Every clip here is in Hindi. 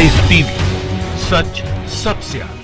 आइस टीवी, सच सबसे आगे।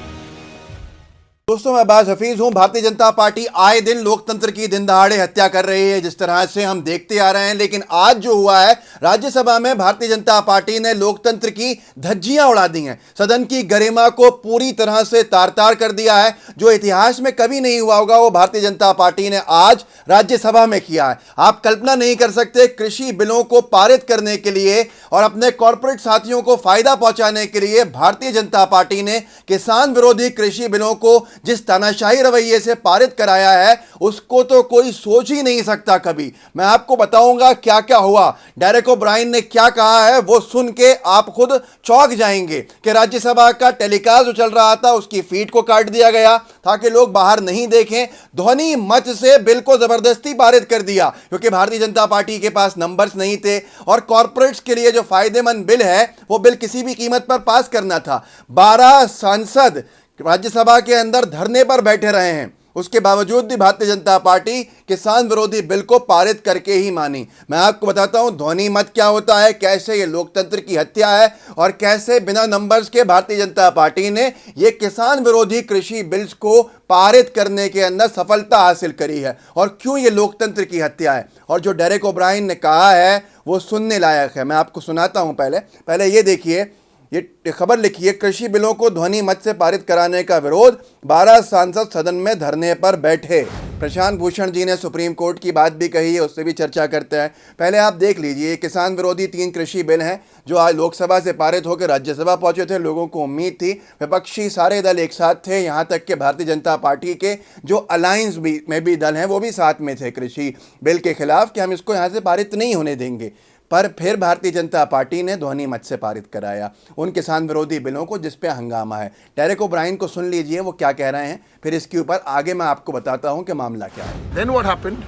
दोस्तों, मैं अब्बास हफीज हूं। भारतीय जनता पार्टी आए दिन लोकतंत्र की दिन दहाड़े हत्या कर रही है, जिस तरह से हम देखते आ रहे हैं। लेकिन आज जो हुआ है, राज्यसभा में भारतीय जनता पार्टी ने लोकतंत्र की धज्जियां उड़ा दी हैं, सदन की गरिमा को पूरी तरह से तार तार कर दिया है। जो इतिहास में कभी नहीं हुआ होगा, वो भारतीय जनता पार्टी ने आज राज्यसभा में किया है। आप कल्पना नहीं कर सकते, कृषि बिलों को पारित करने के लिए और अपने कॉर्पोरेट साथियों को फायदा पहुंचाने के लिए भारतीय जनता पार्टी ने किसान विरोधी कृषि बिलों को जिस तानाशाही रवैये से पारित कराया है, उसको तो कोई सोच ही नहीं सकता कभी। मैं आपको बताऊंगा क्या क्या हुआ, डेरेक ओब्रायन ने क्या कहा है, वो सुन के आप खुद चौंक जाएंगे कि राज्यसभा का टेलीकास्ट जो चल रहा था, उसकी फीड को काट दिया गया ताकि लोग बाहर नहीं देखें। ध्वनि मत से बिल को जबरदस्ती पारित कर दिया, क्योंकि भारतीय जनता पार्टी के पास नंबर्स नहीं थे और कॉर्पोरेट्स के लिए जो फायदेमंद बिल है, वो बिल किसी भी कीमत पर पास करना था। 12 सांसद राज्यसभा के अंदर धरने पर बैठे रहे हैं, उसके बावजूद भी भारतीय जनता पार्टी किसान विरोधी बिल को पारित करके ही मानी। मैं आपको बताता हूं ध्वनि मत क्या होता है, कैसे ये लोकतंत्र की हत्या है और कैसे बिना नंबर्स के भारतीय जनता पार्टी ने ये किसान विरोधी कृषि बिल्स को पारित करने के अंदर सफलता हासिल करी है और क्यों ये लोकतंत्र की हत्या है। और जो डेरेक ओब्रायन ने कहा है वो सुनने लायक है। मैं आपको सुनाता हूं। पहले ये देखिए, ये खबर लिखी है, कृषि बिलों को ध्वनि मत से पारित कराने का विरोध, 12 सांसद सदन में धरने पर बैठे। प्रशांत भूषण जी ने सुप्रीम कोर्ट की बात भी कही है, उससे भी चर्चा करते हैं। पहले आप देख लीजिए, किसान विरोधी 3 कृषि बिल हैं जो आज लोकसभा से पारित होकर राज्यसभा पहुंचे थे। लोगों को उम्मीद थी, विपक्षी सारे दल एक साथ थे, यहाँ तक कि भारतीय जनता पार्टी के जो अलायंस में भी दल हैं वो भी साथ में थे कृषि बिल के खिलाफ, कि हम इसको यहाँ से पारित नहीं होने देंगे। पर फिर भारतीय जनता पार्टी ने ध्वनि मत से पारित कराया उन किसान विरोधी बिलों को जिस पे हंगामा है। डेरेक ओब्रायन को सुन लीजिए वो क्या कह रहे हैं, फिर इसके ऊपर आगे मैं आपको बताता हूं कि मामला क्या है। Then what happened?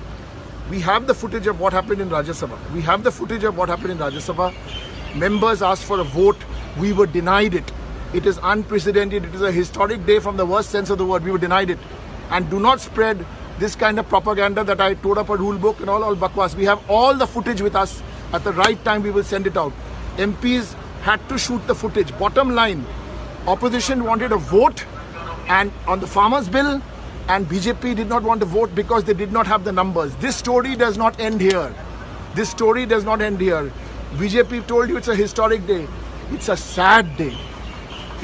We have the footage of what happened in Rajya Sabha. We have the footage of what happened in Rajya Sabha. Members asked for a vote. We were denied it. It is unprecedented. It is a historic day from the worst sense of the word. We were denied it. And do not spread this kind of propaganda that I tore up a rule book and all bakwas. We have all the footage with us. At the right time, we will send it out. MPs had to shoot the footage. Bottom line, opposition wanted a vote and on the farmers bill, and BJP did not want to vote because they did not have the numbers. This story does not end here. This story does not end here. BJP told you it's a historic day. It's a sad day.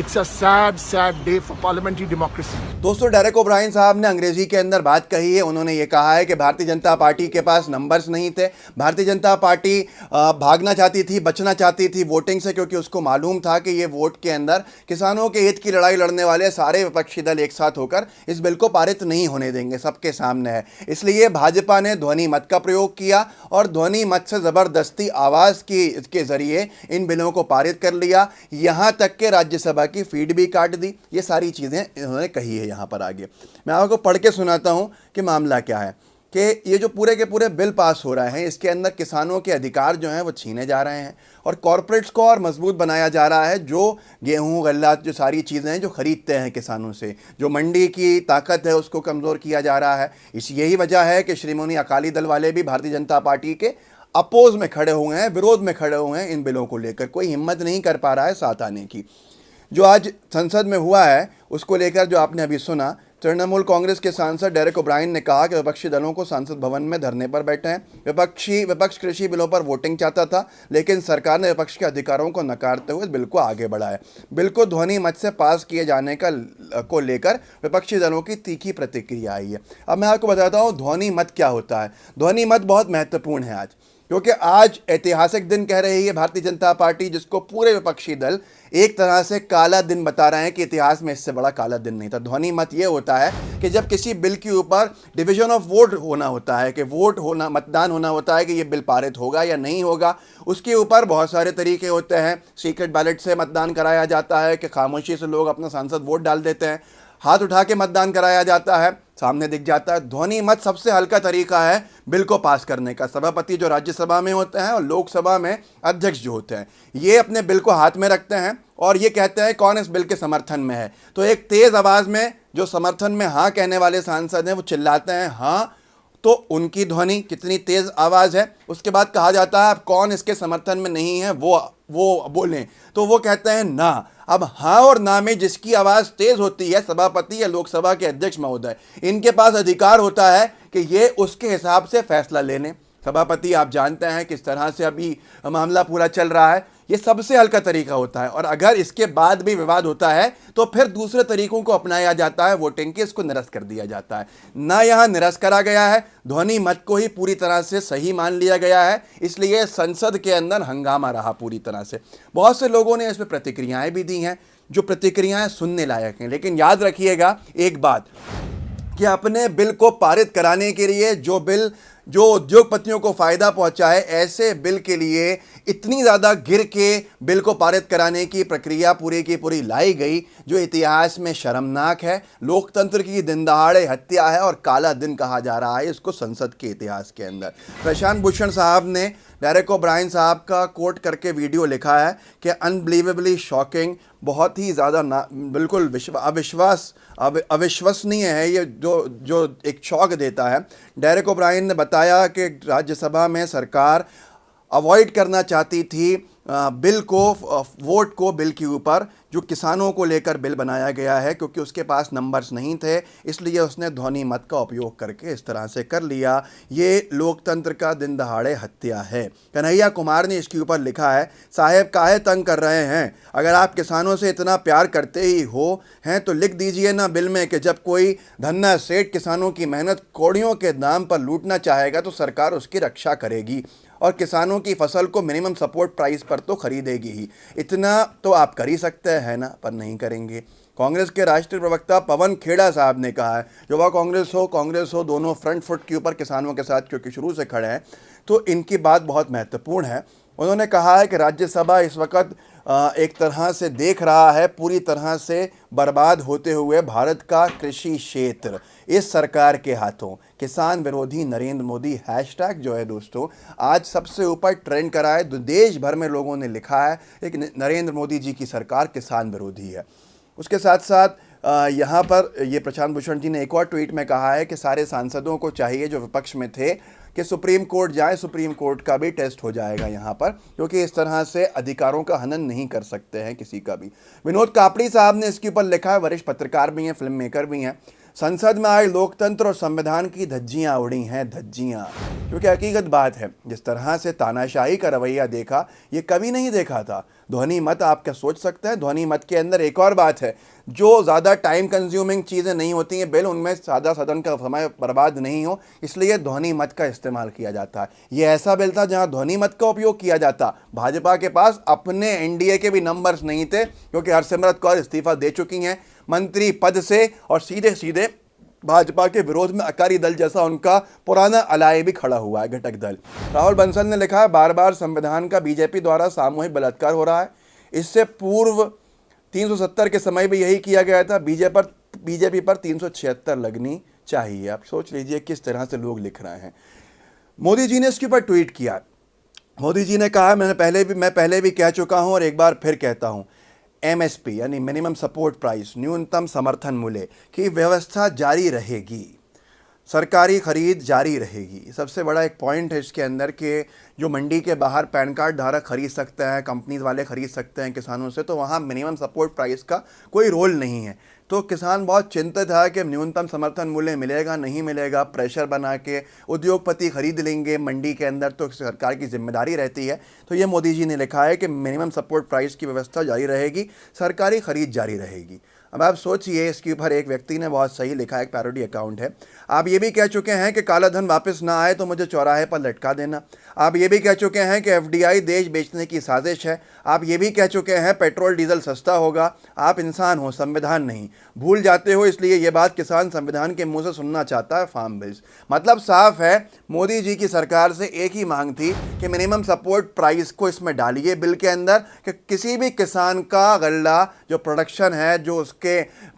It's a sad, sad day for parliamentary democracy. दोस्तों, डेरेक ओब्रायन साहब ने अंग्रेजी के अंदर बात कही है। उन्होंने ये कहा है कि भारतीय जनता पार्टी के पास नंबर्स नहीं थे। भारतीय जनता पार्टी भागना चाहती थी, बचना चाहती थी वोटिंग से, क्योंकि उसको मालूम था कि ये वोट के अंदर किसानों के हित की लड़ाई लड़ने वाले सारे विपक्षी दल एक साथ होकर इस बिल को पारित नहीं होने देंगे, सबके सामने है। इसलिए भाजपा ने ध्वनि मत का प्रयोग किया और ध्वनि मत से ज़बरदस्ती आवाज़ के जरिए इन बिलों को पारित कर लिया। यहाँ तक के राज्यसभा की फीड भी काट दी। ये सारी चीज़ें इन्होंने कही है। यहाँ पर आगे मैं आपको पढ़ के सुनाता हूँ कि मामला क्या है, कि ये जो पूरे के पूरे बिल पास हो रहे हैं, इसके अंदर किसानों के अधिकार जो हैं वो छीने जा रहे हैं और कॉरपोरेट्स को और मजबूत बनाया जा रहा है, जो गेहूं गल्ला जो सारी चीज़ें हैं जो ख़रीदते हैं किसानों से, जो मंडी की ताकत है उसको कमज़ोर किया जा रहा है। यही वजह है कि श्रोमणी अकाली दल वाले भी भारतीय जनता पार्टी के अपोज में खड़े हुए हैं, विरोध में खड़े हुए हैं। इन बिलों को लेकर कोई हिम्मत नहीं कर पा रहा है साथ आने की। जो आज संसद में हुआ है उसको लेकर जो आपने अभी सुना, तृणमूल कांग्रेस के सांसद डेरेक ओब्रायन ने कहा कि विपक्षी दलों को संसद भवन में धरने पर बैठे हैं। विपक्ष कृषि बिलों पर वोटिंग चाहता था, लेकिन सरकार ने विपक्ष के अधिकारों को नकारते हुए बिल को आगे बढ़ाया। बिल को ध्वनि मत से पास किए जाने को लेकर विपक्षी दलों की तीखी प्रतिक्रिया आई है। अब मैं आपको बताता हूँ ध्वनि मत क्या होता है। ध्वनि मत बहुत महत्वपूर्ण है आज, क्योंकि आज ऐतिहासिक दिन कह रही है भारतीय जनता पार्टी, जिसको पूरे विपक्षी दल एक तरह से काला दिन बता रहे हैं कि इतिहास में इससे बड़ा काला दिन नहीं था। ध्वनि मत ये होता है कि जब किसी बिल के ऊपर डिवीजन ऑफ वोट होना होता है, कि मतदान होना होता है कि ये बिल पारित होगा या नहीं होगा। उसके ऊपर बहुत सारे तरीके होते हैं। सीक्रेट बैलेट से मतदान कराया जाता है कि खामोशी से लोग अपना सांसद वोट डाल देते हैं, हाथ उठा के मतदान कराया जाता है, सामने दिख जाता है। ध्वनि मत सबसे हल्का तरीका है बिल को पास करने का। सभापति जो राज्यसभा में होते हैं और लोकसभा में अध्यक्ष जो होते हैं, ये अपने बिल को हाथ में रखते हैं और ये कहते हैं कौन इस बिल के समर्थन में है। तो एक तेज़ आवाज़ में जो समर्थन में हाँ कहने वाले सांसद हैं वो चिल्लाते हैं हाँ, तो उनकी ध्वनि कितनी तेज आवाज़ है। उसके बाद कहा जाता है अब कौन इसके समर्थन में नहीं है वो बोलें, तो वो कहते हैं ना। अब हाँ और ना में जिसकी आवाज़ तेज होती है, सभापति या लोकसभा के अध्यक्ष महोदय, इनके पास अधिकार होता है कि ये उसके हिसाब से फैसला ले लें। सभापति आप जानते हैं किस तरह से अभी मामला पूरा चल रहा है, ये सबसे हल्का तरीका होता है। और अगर इसके बाद भी विवाद होता है तो फिर दूसरे तरीकों को अपनाया जाता है, वोटिंग के, इसको निरस्त कर दिया जाता है। ना यहाँ निरस्त करा गया है, ध्वनि मत को ही पूरी तरह से सही मान लिया गया है, इसलिए संसद के अंदर हंगामा रहा पूरी तरह से। बहुत से लोगों ने इस पर प्रतिक्रियाएं भी दी हैं, जो प्रतिक्रियाएं सुनने लायक हैं। लेकिन याद रखिएगा एक बात, कि अपने बिल को पारित कराने के लिए जो उद्योगपतियों को फ़ायदा पहुंचाए, ऐसे बिल के लिए इतनी ज़्यादा गिर के बिल को पारित कराने की प्रक्रिया पूरी की पूरी लाई गई, जो इतिहास में शर्मनाक है, लोकतंत्र की दिन दहाड़े हत्या है और काला दिन कहा जा रहा है इसको संसद के इतिहास के अंदर। प्रशांत भूषण साहब ने डेरेक ओब्रायन साहब का कोट करके वीडियो लिखा है कि अनबिलीवेबली शॉकिंग, बहुत ही ज़्यादा बिल्कुल अविश्वसनीय है ये, जो एक शॉक देता है। डेरेक ओब्रायन ने बताया कि राज्यसभा में सरकार अवॉइड करना चाहती थी बिल को, वोट को बिल के ऊपर, जो किसानों को लेकर बिल बनाया गया है, क्योंकि उसके पास नंबर्स नहीं थे, इसलिए उसने ध्वनि मत का उपयोग करके इस तरह से कर लिया। ये लोकतंत्र का दिन दहाड़े हत्या है। कन्हैया कुमार ने इसके ऊपर लिखा है, साहेब काहे तंग कर रहे हैं, अगर आप किसानों से इतना प्यार करते ही हो हैं तो लिख दीजिए ना बिल में कि जब कोई धन्ना सेठ किसानों की मेहनत कौड़ियों के दाम पर लूटना चाहेगा तो सरकार उसकी रक्षा करेगी और किसानों की फसल को मिनिमम सपोर्ट प्राइस पर तो खरीदेगी ही। इतना तो आप कर ही सकते हैं ना, पर नहीं करेंगे। कांग्रेस के राष्ट्रीय प्रवक्ता पवन खेड़ा साहब ने कहा है, युवा कांग्रेस हो दोनों फ्रंट फुट के ऊपर किसानों के साथ क्योंकि शुरू से खड़े हैं, तो इनकी बात बहुत महत्वपूर्ण है। उन्होंने कहा है कि राज्यसभा इस वक्त एक तरह से देख रहा है पूरी तरह से बर्बाद होते हुए भारत का कृषि क्षेत्र इस सरकार के हाथों। किसान विरोधी नरेंद्र मोदी हैशटैग जो है दोस्तों आज सबसे ऊपर ट्रेंड करा है। देश भर में लोगों ने लिखा है कि नरेंद्र मोदी जी की सरकार किसान विरोधी है। उसके साथ साथ यहाँ पर ये प्रशांत भूषण जी ने एक और ट्वीट में कहा है कि सारे सांसदों को चाहिए जो विपक्ष में थे कि सुप्रीम कोर्ट जाए, सुप्रीम कोर्ट का भी टेस्ट हो जाएगा यहाँ पर, क्योंकि इस तरह से अधिकारों का हनन नहीं कर सकते हैं किसी का भी। विनोद कापड़ी साहब ने इसके ऊपर लिखा है, वरिष्ठ पत्रकार भी हैं, फिल्म मेकर भी हैं, संसद में आए लोकतंत्र और संविधान की धज्जियाँ उड़ी हैं, धज्जियाँ, क्योंकि हकीकत बात है जिस तरह से तानाशाही का रवैया देखा ये कभी नहीं देखा था। ध्वनि मत आप क्या सोच सकते हैं, ध्वनि मत के अंदर एक और बात है, जो ज़्यादा टाइम कंज्यूमिंग चीज़ें नहीं होती हैं बिल, उनमें सादा सदन का समय बर्बाद नहीं हो, इसलिए ध्वनि मत का इस्तेमाल किया जाता है। ये ऐसा बिल था जहां ध्वनि मत का उपयोग किया जाता। भाजपा के पास अपने एनडीए के भी नंबर्स नहीं थे, क्योंकि हरसिमरत कौर इस्तीफा दे चुकी हैं मंत्री पद से, और सीधे सीधे भाजपा के विरोध में अकाली दल जैसा उनका पुराना अलाय भी खड़ा हुआ है, घटक दल। राहुल बंसल ने लिखा है, बार बार संविधान का बीजेपी द्वारा सामूहिक बलात्कार हो रहा है। इससे पूर्व 370 के समय भी यही किया गया था, बीजेपी पर 376 लगनी चाहिए। आप सोच लीजिए किस तरह से लोग लिख रहे हैं। मोदी जी ने इसके ऊपर ट्वीट किया। मोदी जी ने कहा, मैं पहले भी कह चुका हूं और एक बार फिर कहता हूं, एमएसपी यानी मिनिमम सपोर्ट प्राइस, न्यूनतम समर्थन मूल्य की व्यवस्था जारी रहेगी, सरकारी खरीद जारी रहेगी। सबसे बड़ा एक पॉइंट है इसके अंदर कि जो मंडी के बाहर पैन कार्ड धारक खरीद सकते हैं, कंपनीज वाले खरीद सकते हैं किसानों से, तो वहाँ मिनिमम सपोर्ट प्राइस का कोई रोल नहीं है। तो किसान बहुत चिंतित है कि न्यूनतम समर्थन मूल्य मिलेगा नहीं मिलेगा, प्रेशर बना के उद्योगपति खरीद लेंगे मंडी के अंदर, तो सरकार की जिम्मेदारी रहती है। तो ये मोदी जी ने लिखा है कि मिनिमम सपोर्ट प्राइस की व्यवस्था जारी रहेगी, सरकारी खरीद जारी रहेगी। अब आप सोचिए, इसके ऊपर एक व्यक्ति ने बहुत सही लिखा है, एक पैरोडी अकाउंट है, आप ये भी कह चुके हैं कि काला धन वापस ना आए तो मुझे चौराहे पर लटका देना। आप ये भी कह चुके हैं कि एफडीआई देश बेचने की साजिश है। आप ये भी कह चुके हैं पेट्रोल डीजल सस्ता होगा। आप इंसान हो, संविधान नहीं। भूल जाते हो, इसलिए ये बात किसान संविधान के मुंह से सुनना चाहता है, फार्म बिल्स। मतलब साफ है, मोदी जी की सरकार से एक ही मांग थी कि मिनिमम सपोर्ट प्राइस को इसमें डालिए बिल के अंदर, कि किसी भी किसान का गल्ला जो प्रोडक्शन है, जो उसके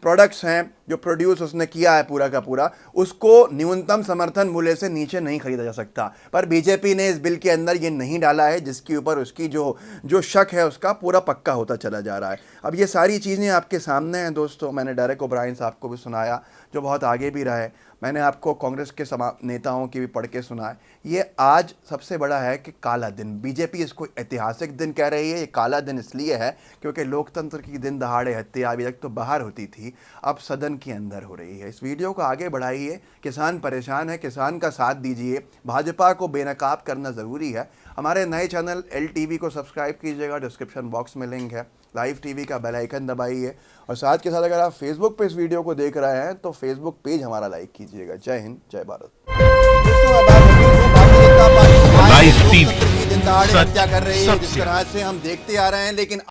प्रोडक्ट्स हैं, जो प्रोड्यूस उसने किया है पूरा का पूरा, उसको न्यूनतम समर्थन मूल्य से नीचे नहीं खरीदा जा सकता। पर बीजेपी ने इस बिल के अंदर ये नहीं डाला है, जिसके ऊपर उसकी जो शक है उसका पूरा पक्का होता चला जा रहा है। अब ये सारी चीज़ें आपके सामने हैं दोस्तों। मैंने डेरेक ओब्रायन साहब को भी सुनाया, जो बहुत आगे भी रहे। मैंने आपको कांग्रेस के नेताओं की भी पढ़ के सुना है। ये आज सबसे बड़ा है कि काला दिन, बीजेपी इसको ऐतिहासिक दिन कह रही है। ये काला दिन इसलिए है क्योंकि लोकतंत्र की दिन दहाड़े हत्या अभी तक तो बाहर होती थी, अब सदन के अंदर हो रही है। इस वीडियो को आगे बढ़ाइए, किसान परेशान है, किसान का साथ दीजिए। भाजपा को बेनकाब करना ज़रूरी है। हमारे नए चैनल LTV को सब्सक्राइब कीजिएगा, डिस्क्रिप्शन बॉक्स में लिंक है। लाइव टीवी का बेल आइकन दबाइए और साथ के साथ अगर आप फेसबुक पे इस वीडियो को देख रहे हैं तो फेसबुक पेज हमारा लाइक कीजिएगा। जय हिंद, जय भारत। लाइव टीवी दिन दहाड़े हत्या कर रही है, जिस सबसे तरह से हम देखते आ रहे हैं, लेकिन